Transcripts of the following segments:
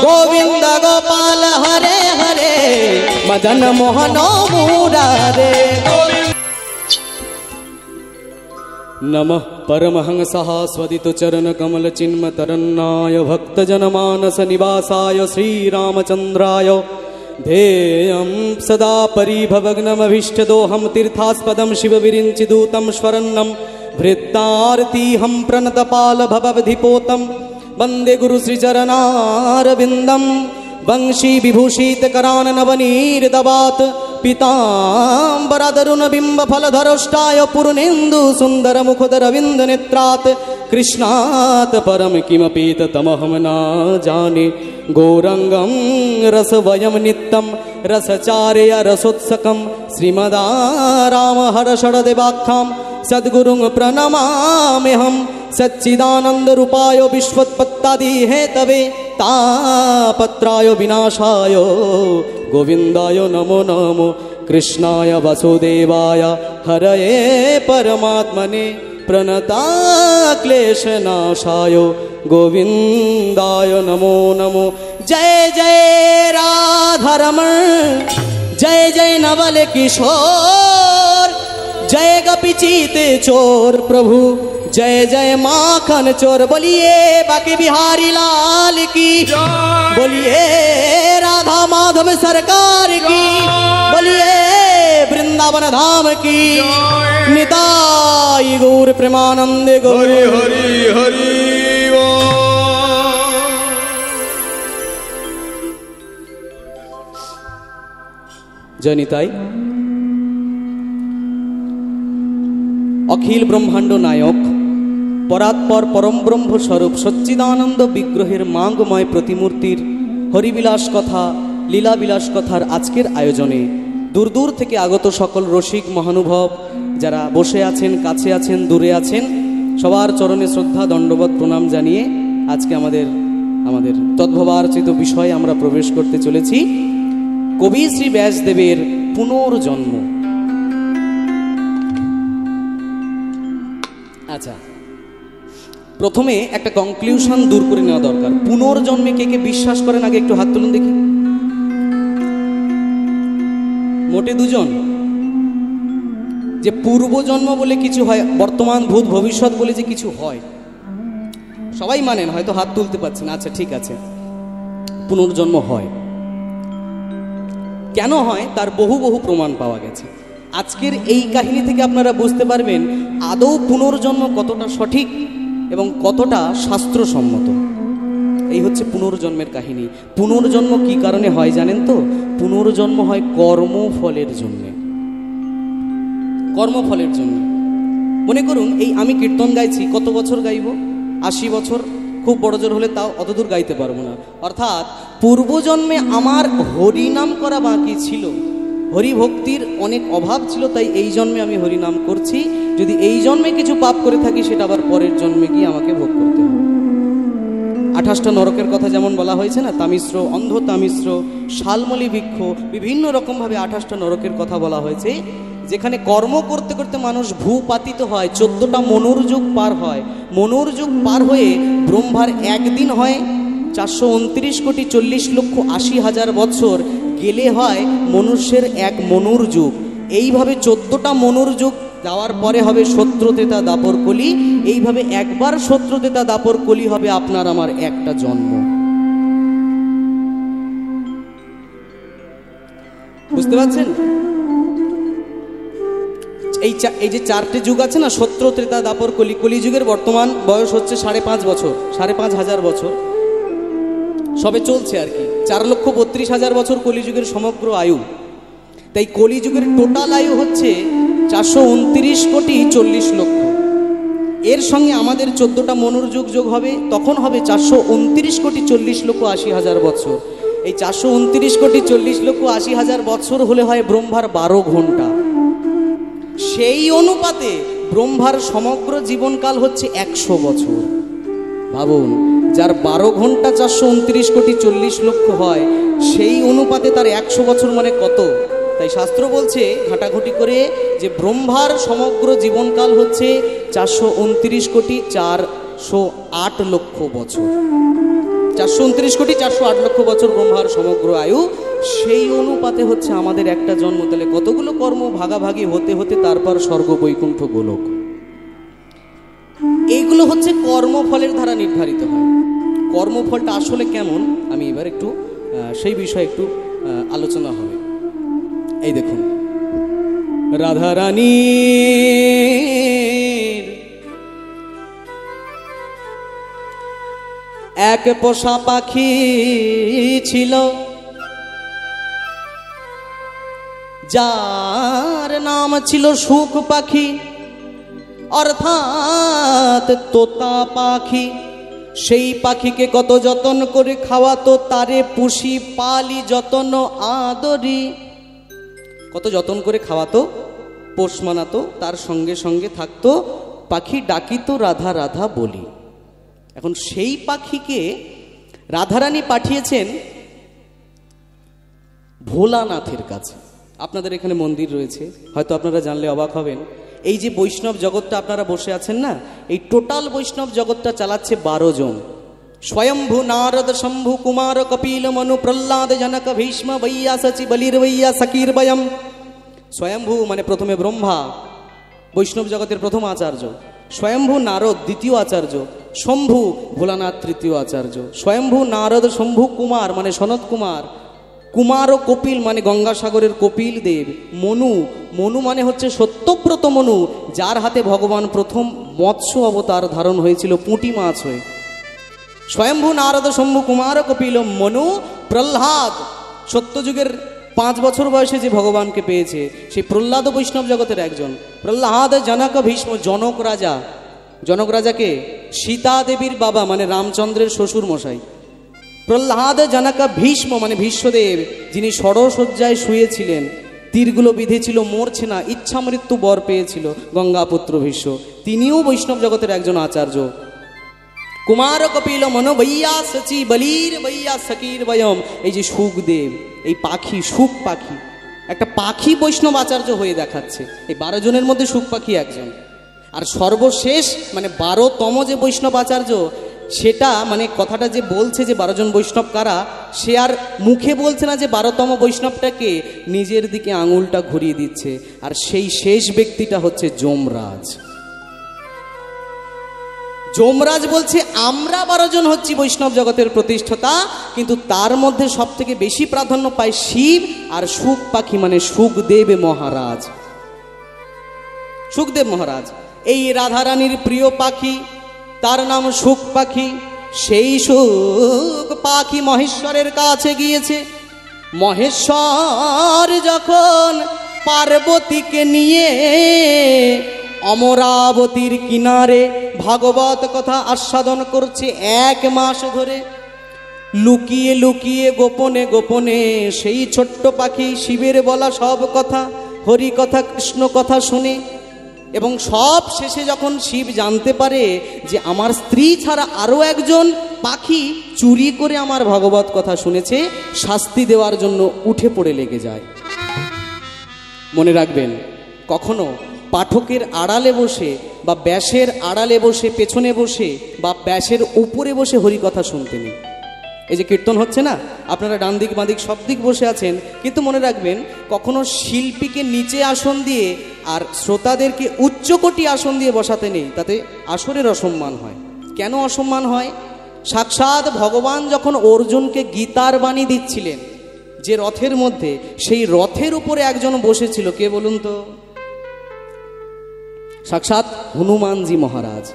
गोविंद गोपाल हरे हरे मदन मोहन मुरारे। नमः परमहंसः स्वदितो चरण कमल चिन्म तरन्नाय भक्तजनमानस निवासाय श्रीरामचन्द्राय ध्येयं सदा परिभवग्नमभीष्टदोहं तीर्थास्पदं शिवविरिञ्चिदूतं स्वरन्नं भृत्तार्तिहं प्रणतपाल भवधिपोतं वन्दे गुरुश्रीचरणारविन्दं वंशी विभूषितकरान् नवनीर्दवात् पीताम्बरधरुणबिम्बफलधरोष्टाय पूर्णेन्दु सुन्दरमुखधरविन्दनेत्रात् कृष्णात् परं किमपि तमहं न जाने गौरङ्गं रसवयं नित्यं रसचार्य रसोत्सकं श्रीमदारामहर्षदेवाख्यां सद्गुरुं प्रणमाम्यहं सच्चिदानन्दरूपाय विश्वोत्पत्त्यादिहेतवे तापत्राय विनाशाय गोविन्दाय नमो नमो कृष्णाय वासुदेवाय हरये परमात्मने प्रणताक्लेशनाशाय गोविन्दाय नमो नमो। जय जय राधारमण जय जय नवल किशोर जय गोपीचीत चोर प्रभु जय जय माखन चोर। बोलिए बाकी बिहारी लाल की, बोलिए राधा माधव सरकार की, बोलिए वृंदावन धाम की। निताई गौर प्रेमानंद गौर। हरि हरि हरि जय निताई। अखिल ब्रह्मांड नायक परात्पर परम ब्रह्म स्वरूप सच्चिदानंद विग्रहेर मांगमय प्रतिमूर्तिर हरिবিলাস कथा লীলাবিলাস कथार आजकेर आयोजने दूर दूर थेके आगत सकल रसिक महानुभव যারা বসে আছেন, কাছে আছেন, দূরে আছেন, সবার চরণে শ্রদ্ধা দণ্ডবত প্রণাম জানিয়ে আজকে আমাদের তদ্ভবার্চিত বিষয়ে আমরা প্রবেশ করতে চলেছি। কবি শ্রী ব্যাসদেবের পুনর্জন্ম। আচ্ছা, প্রথমে একটা কনক্লুশন দূর করে নেওয়া দরকার। পুনর্জন্মে কে কে বিশ্বাস করেন আগে একটু হাত তুলুন দেখি। মোটে দুজন। যে পূর্বজন্ম বলে কিছু হয়, বর্তমান ভূত ভবিষ্যৎ বলে যে কিছু হয়, সবাই মানেন, হয়তো হাত তুলতে পারছেন। আচ্ছা ঠিক আছে, পুনর্জন্ম হয়। কেন হয় তার বহু বহু প্রমাণ পাওয়া গেছে। আজকের এই কাহিনী থেকে আপনারা বুঝতে পারবেন আদৌ পুনর্জন্ম কতটা সঠিক এবং কতটা শাস্ত্রসম্মত। এই হচ্ছে পুনর্জন্মের কাহিনী। পুনর্জন্ম কি কারণে হয় জানেন তো? পুনর্জন্ম হয় কর্মফলের জন্য। কর্মফলের জন্য। মনে করুন এই আমি কীর্তন গাইছি, কত বছর গাইব? 80 বছর, খুব বড় জোর হলে তাও অতদূর গাইতে পারবো না। অর্থাৎ পূর্বজন্মে আমার হরিনাম করা বাকি ছিল, হরিভক্তির অনেক অভাব ছিল, তাই এই জন্মে আমি হরিনাম করছি। যদি এই জন্মে কিছু পাপ করে থাকি সেটা আবার পরের জন্মে গিয়ে আমাকে ভোগ করতে হবে। 28টা নরকের কথা যেমন বলা হয়েছে না, তামিশ্র, অন্ধ তামিশ্র, শালমলি বৃক্ষ, বিভিন্ন রকমভাবে 28টা নরকের কথা বলা হয়েছে, যেখানে কর্ম করতে করতে মানুষ ভূপাতিত হয়। 14টা মনুর্যুগ পার হয়। মনুর্যুগ পার হয়ে ব্রহ্মার একদিন হয় 429,40,80,000 বছর, গেলে হয় মনুষ্যের এক মনুর্যুগ। এইভাবে 14টা মনুর্যুগ যাওয়ার পরে হবে সত্য ত্রেতা দাপর কলি। এইভাবে একবার সত্য ত্রেতা দাপর কলি হবে আপনার আমার একটা জন্ম। বুঝতে পারছেন? এই যে 4টে যুগ আছে না, সত্য ত্রেতা দাপর কলি, কলিযুগের বর্তমান বয়স হচ্ছে 5.5 বছর, 5,500 বছর সবে চলছে আর কি। 4,32,000 বছর কলিযুগের সমগ্র আয়ু। তাই কলিযুগের টোটাল আয়ু হচ্ছে 429,40,00,000। এর সঙ্গে আমাদের 14টা মনুর্যুগ যোগ হবে, তখন হবে 429,40,80,000 বছর। এই 429,40,80,000 বছর হলে হয় ব্রহ্মার 12 ঘন্টা। সেই অনুপাতে ব্রহ্মার সমগ্র জীবনকাল হচ্ছে 100 বছর। ভাবুন, যার 12 ঘন্টা 429,40,00,000 হয়, সেই অনুপাতে তার 100 বছর মানে কত? তাই শাস্ত্র বলছে ঘাটাঘুটি করে যে ব্রহ্মার সমগ্র জীবনকাল হচ্ছে 429,04,08,00,000 বছর। 429,408,00,000 বছর ব্রহ্মার সমগ্র আয়ু, সেই অনুপাতে হচ্ছে আমাদের একটা জন্ম। তাহলে কতগুলো কর্ম ভাগাভাগি হতে হতে তারপর স্বর্গ, বৈকুণ্ঠ, গোলক। এইগুলো হচ্ছে কর্মফলের দ্বারা নির্ধারিত হয়। কর্মফলটা আসলে কেমন, আমি এবার একটু সেই বিষয়ে একটু আলোচনা হবে। এই দেখুন, রাধারানী এক পোষা পাখি ছিল, যার নাম ছিল সুখ পাখি, অর্থাৎ তোতা পাখি। সেই পাখিকে কত যতন করে খাওয়াতো, তারে পুষি পালি যতন আদরি। কত যতন করে খাওয়াতো, পোষ মানাতো, তার সঙ্গে সঙ্গে থাকতো, পাখি ডাকিতো রাধা রাধা বলি। এখন সেই পাখিকে রাধারানী পাঠিয়েছেন ভোলানাথের কাছে। আপনাদের এখানে মন্দির রয়েছে, হয়তো আপনারা জানলে অবাক হবেন। এই যে বৈষ্ণব জগৎটা আপনারা বসে আছেন না, এই টোটাল বৈষ্ণব জগৎটা চালাচ্ছে 12 জন। স্বয়ম্ভু, নারদ, শম্ভু, কুমার, কপিল, মনু, প্রহ্লাদ, জনক, ভীষ্ম, বৈয়া, সচি, বলির, বৈয়া, সকির, বয়ম। স্বয়ম্ভু মানে প্রথমে ব্রহ্মা, বৈষ্ণব জগতের প্রথম আচার্য। স্বয়ম্ভু নারদ দ্বিতীয় আচার্য, শম্ভু ভোলানাথ তৃতীয় আচার্য। স্বয়ম্ভু নারদ, শম্ভু কুমার মানে সনত কুমার, কুমার ও কপিল মানে গঙ্গাসাগরের কপিল দেব। মনু, মনু মানে হচ্ছে সত্যব্রত মনু, যার হাতে ভগবান প্রথম মৎস্য অবতার ধারণ হয়েছিল পুঁটি মাছ হয়ে। স্বয়ম্ভু নারদ, শম্ভু, কুমার, কপিল, মনু। প্রহ্লাদ সত্যযুগের 5 বছর বয়সে যে ভগবানকে পেয়েছে, সেই প্রহ্লাদ বৈষ্ণব জগতের একজন। প্রহ্লাদ, জনক, ভীষ্ম। জনক রাজা, জনক রাজাকে সীতা দেবীর বাবা মানে রামচন্দ্রের শ্বশুর মশাই। প্রহ্লাদ, জনক, ভীষ্ম মানে ভীষ্মদেব, যিনি ষড়শয্যায় শুয়েছিলেন, তীরগুলো বিঁধেছিল, মরছে না, ইচ্ছা মৃত্যু বর পেয়েছিল, গঙ্গাপুত্র ভীষ্ম, তিনিও বৈষ্ণব জগতের একজন আচার্য। কুমার, কপিল, মনো, বৈয়া, সচি, বলির, বৈয়া, সকির, বয়ম। এই যে সুখদেব, এই পাখি, সুখ পাখি, একটা পাখি বৈষ্ণব আচার্য হয়ে দেখাচ্ছে। এই 12 জনের মধ্যে সুখ পাখি একজন। আর সর্বশেষ মানে 12তম যে বৈষ্ণব আচার্য, সেটা মানে কথাটা যে বলছে যে 12 জন বৈষ্ণব কারা, সে আর মুখে বলছে না যে 12তম বৈষ্ণবটাকে, নিজের দিকে আঙুলটা ঘুরিয়ে দিচ্ছে। আর সেই শেষ ব্যক্তিটা হচ্ছে যমরাজ। যমরাজ বলছে আমরা 12 জন হচ্ছি বৈষ্ণব জগতের প্রতিষ্ঠাতা, কিন্তু তার মধ্যে সব থেকে বেশি প্রাধান্য পায় শিব আর সুখ পাখি মানে সুখদেব মহারাজ। সুখদেব মহারাজ এই রাধারানীর প্রিয় পাখি, তার নাম সুখ পাখি। সেই সুখ পাখি মহেশ্বরের কাছে গিয়েছে। মহেশ্বর যখন পার্বতীকে নিয়ে অমরাবতীর কিনারে ভাগবত কথা আস্বাদন করছে 1 মাস ধরে, লুকিয়ে লুকিয়ে গোপনে গোপনে সেই ছোট্ট পাখি শিবের বলা সব কথা, হরি কথা, কৃষ্ণ কথা শুনে। এবং সব শেষে যখন শিব জানতে পারে যে আমার স্ত্রী ছাড়া আরও একজন পাখি চুরি করে আমার ভাগবত কথা শুনেছে, শাস্তি দেওয়ার জন্য উঠে পড়ে লেগে যায়। মনে রাখবেন, কখনো পাঠকের আড়ালে বসে বা ব্যাসের আড়ালে বসে, পেছনে বসে বা ব্যাসের উপরে বসে হরিকথা শুনতে নেই। এই যে কীর্তন হচ্ছে না, আপনারা ডান দিক বাঁ দিক সব দিক বসে আছেন, কিন্তু মনে রাখবেন কখনো শিল্পীকে নিচে আসন দিয়ে আর শ্রোতাদেরকে উচ্চকোটি আসন দিয়ে বসাতে নেই, তাতে আসরের অসম্মান হয়। কেন অসম্মান হয়? সাক্ষাৎ ভগবান যখন অর্জুনকে গীতার বাণী দিচ্ছিলেন, যে রথের মধ্যে, সেই রথের উপরে একজন বসেছিল, কে বলুন তো? সাক্ষাৎ হনুমানজি মহারাজ।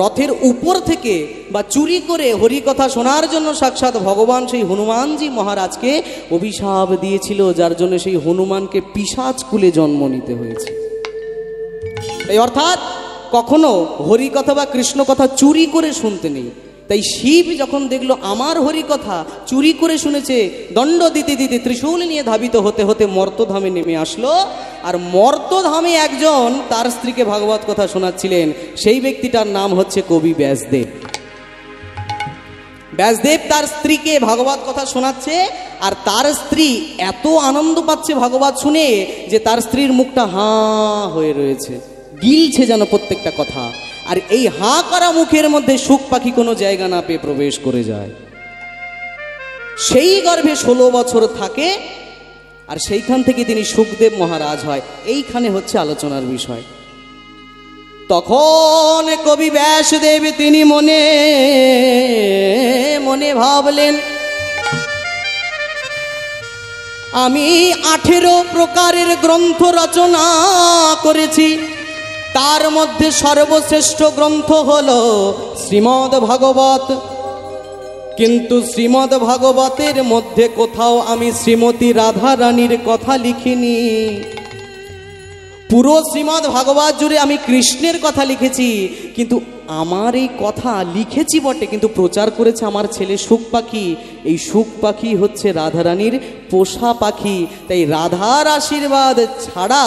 রথের উপর থেকে বা চুরি করে হরিকথা শোনার জন্য সাক্ষাৎ ভগবান সেই হনুমানজি মহারাজকে অভিশাপ দিয়েছিল, যার জন্য সেই হনুমানকে পিশাচ কুলে জন্ম নিতে হয়েছে। এই অর্থাৎ কখনো হরিকথা বা কৃষ্ণ কথা চুরি করে শুনতে নেই। তাই শিব যখন দেখলো আমার হরিকথা চুরি করে শুনেছে, দণ্ড দিতে দিতে ত্রিশূল নিয়ে ধাবিত হতে হতে মর্তধামে নেমে আসলো। আর মর্তধামে একজন তার স্ত্রীকে ভাগবত কথা শোনাচ্ছিলেন, সেই ব্যক্তিটার নাম হচ্ছে কবি ব্যাসদেব। ব্যাসদেব তার স্ত্রীকে ভাগবত কথা শোনাচ্ছে, আর তার স্ত্রী এত আনন্দ পাচ্ছে ভাগবত শুনে যে তার স্ত্রীর মুখটা হাঁ হয়ে রয়েছে, গিলছে যেন প্রত্যেকটা কথা। আর এই হাঁ করা মুখের মধ্যে সুখ পাখি কোনো জায়গা না পেয়ে প্রবেশ করে যায়। সেই গর্ভে 16 বছর থাকে, আর সেইখান থেকে তিনি সুখদেব মহারাজ হয়। এইখানে হচ্ছে আলোচনার বিষয়। তখন কবি ব্যাসদেব তিনি মনে মনে ভাবলেন, আমি 18 প্রকারের গ্রন্থ রচনা করেছি, তার মধ্যে সর্বশ্রেষ্ঠ গ্রন্থ হলো শ্রীমদ্ ভাগবত। কিন্তু শ্রীমদ্ ভাগবতের মধ্যে কোথাও আমি শ্রীমতী রাধা রানীর কথা লিখিনি। পুরো শ্রীমদ্ ভাগবত জুড়ে আমি কৃষ্ণের কথা লিখেছি, কিন্তু আমার এই কথা লিখেছি বটে, কিন্তু প্রচার করেছে আমার ছেলে সুখ পাখি। এই সুখ পাখি হচ্ছে রাধারানীর পোষা পাখি। তাই রাধার আশীর্বাদ ছাড়া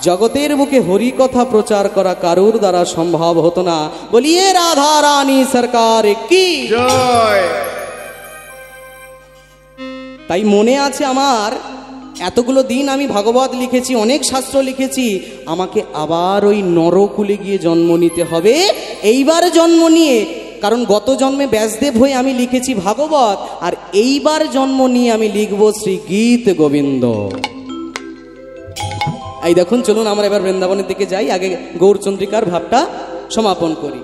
জগতের বুকে হরি কথা প্রচার করা কারুর দ্বারা সম্ভব হতো না। বলিয়ে রাধা রানী সরকার কি জয়। তাই মনে আছে আমার, এতগুলো দিন আমি ভাগবত লিখেছি, অনেক শাস্ত্র লিখেছি, আমাকে আবার ওই নরকুলে গিয়ে জন্ম নিতে হবে। এইবার জন্ম নিয়ে, কারণ গত জন্মে ব্যাসদেব হয়ে আমি লিখেছি ভাগবত, আর এইবার জন্ম নিয়ে আমি লিখব শ্রী গীত গোবিন্দ। এই দেখুন, চলুন আমরা এবার বৃন্দাবনের দিকে যাই, আগে গৌরচন্দ্রিকার ভাবটা সমাপন করি।